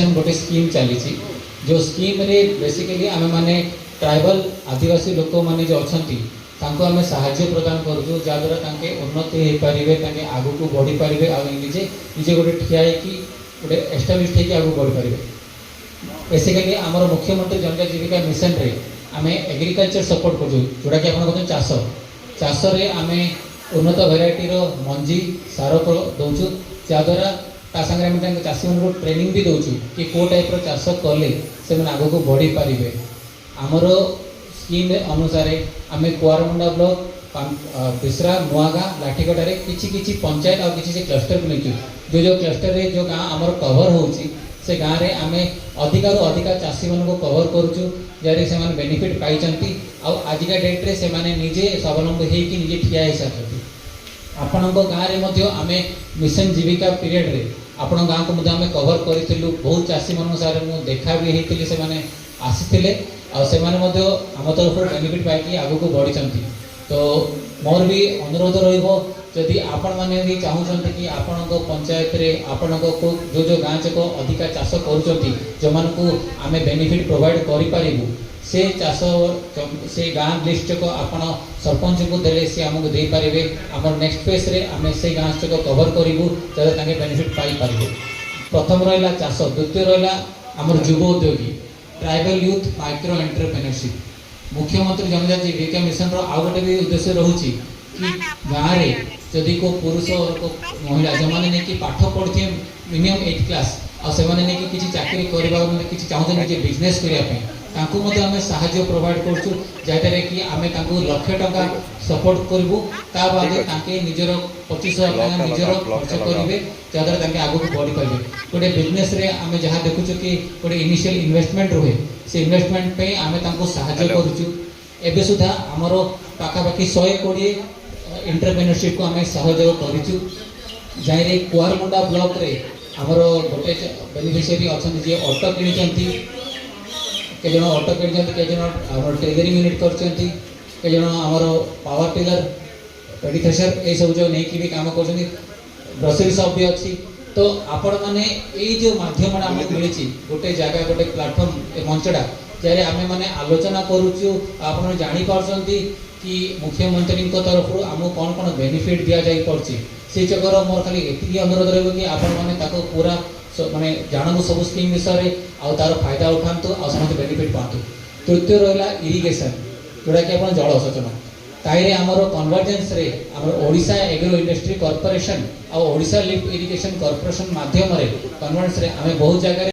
Mission गोटे scheme चली जो स्कीम रे बेसिकली आम मैंने ट्राइबल आदिवासी लोक मैंने जो अच्छा आम साहाय्य प्रदान करूँ जहाँद्वारा तांके उन्नति हो पारे आगू को बढ़ी पारे निजे निजे गोटे ठिया गोटे एस्टाब्लीश होगी आगू बढ़ी पारे। बेसिकली आमर मुख्यमंत्री जनजाति जीविका मिशन रे आम एग्रीकल्चर सपोर्ट कर जोटा कि आप चाष चाष आम उन्नत भेराइटी मंजी सार दौचु जहाँद्वारा ता सागे चाषी मान ट्रेनिंग भी दौचु कि कौ टाइप चाष कले से आग को बढ़ी पारे। आमर स्कीम अनुसार आम कुआरमुंडा ब्लॉक बिसरा नुआगाँ लाठीगढ़ किसी पंचायत और किसी क्लस्टर को नहीं जो क्लस्टर रे जो गाँ आमर कवर होची से गाँव में आम अधिकार अधिका चाषी मान कवर करुचु जहाँ से बेनिफिट पाई आजिका डेट्रे से निजे स्वावलम्बी होगी निजे ठिया हो सारी आपण गाँव में आम मिशन जीविका पीरियड रे आपण गाँव को आम कवर करूँ बहुत चाषी मान सारे मुझे देखा भी होती से आसी आम तरफ बेनिफिट पाई आग को बढ़ी। तो मोर भी अनुरोध रही आपण मैंने भी चाहते कि आपण पंचायत रे आपण को जो गाँ चक अधिका चाष कर जो मान को आम बेनिफिट प्रोवाइड करूँ से चाष से गाँ लिस्ट को आप सरपंच को देले सी आमको दे पारे आम नेक्स्ट फेज रे आम से गाँ चक कवर करूँ जहाँ बेनिफिट पाई पारे। प्रथम रहा चाष द्वितीय रहा आमर युव उद्योगी ट्राइबल यूथ माइक्रो एंटरप्रेन्योरशिप मुख्यमंत्री जनजाति जीविका मिशन आउ गोटे भी उद्देश्य रोचे कि गाँव में जदि को पुरुष को महिला जो मैंने कि पाठ पढ़ी मिनिमम 8 क्लास और से किसी चाकरी करवा किसी चाहते निजे बिजनेस करने आम साहाय्य प्रोवाइड करूँ जहाँटे कि आम लक्ष टंका सपोर्ट करूँ बाद निजर 25,000 निजर खर्च करेंगे जहाँद्वारा आगे बढ़ी पारे। गोटे बिजनेस आम जहाँ देखुचु कि गोटे इनिशियल इन्वेस्टमेंट रुहे से इन्वेस्टमेंट आम साहाय्य करूँ एवं सुधा आमर पाखापाखि 120 एंटरप्रेन्योरशिप को आम सहयोग करूँ जहाँ कुआरमुंडा ब्लॉक रे आमर गोटे बेनिफिशियरी अच्छा जी ऑटो किणी कई ऑटो किणी कई टेलरिंग यूनिट कर आमर पावर टिलर पेडी थ्रेशर ये सब जो नहीं भी काम कर ग्रोसरी शॉप भी अच्छी। तो आपण मैंने ये जो माध्यम आमको मिली गोटे जगह गोटे प्लाटफर्म मंचटा जहाँ आम मैंने आलोचना करुचु आप जापारे कि मुख्यमंत्री तरफ आमको कौन कौन बेनिफिट दि जापी से चक्कर मोर खाली ये अनुरोध रही कि पूरा माने जानू सब स्कीम विषय तार फायदा उठातु आते बेनिफिट पातु। तृतीय रहा इरिगेशन जोटा कि आप जल सचेतन ताईरे आमर कन्वर्जेन्स रे आमर ओडिशा एग्रो इंडस्ट्री कॉर्पोरेशन और ओडिशा लिफ्ट इरिगेशन कॉर्पोरेशन माध्यम कन्वर्जेन्स रे आम बहुत जगह